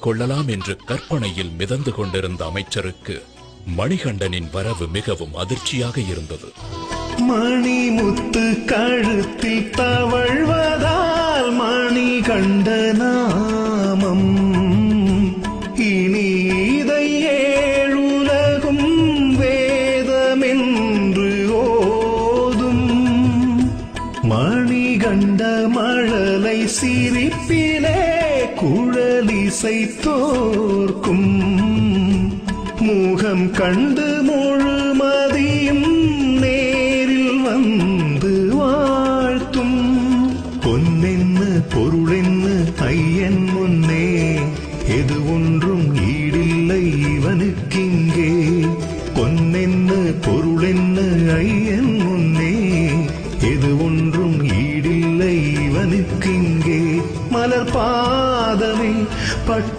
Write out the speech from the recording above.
மாற்றிக் கொள்ளலாம் என்று கற்பனையில் மிதந்து கொண்டிருந்த அமைச்சருக்கு மணிகண்டனின் வரவு மிகவும் அதிர்ச்சியாக இருந்தது. மணிமுத்து கழுத்தில் தவழ்வதால் மணிகண்ட நாமம் இனி இதை ஏழுலகும் வேதமென்று ஓதும். மணிகண்ட மழலை சிரிப்பிலே குழலிசை தோற்கும். முகம் கண்டு முழுமதியும் நேரில் வந்து வாழ்த்தும். பொன்னென்ன பொருளென்ன ஐயன் முன்னே எது ஒன்றும் ஈடில்லை இவனுக்கிங்கே. பொன்னென்ன பொருளென்ன ஐயன் முன்னே எது ஒன்றும் ஈடில்லை இவனுக்கிங்கே. மலர் பாதமே பட்டு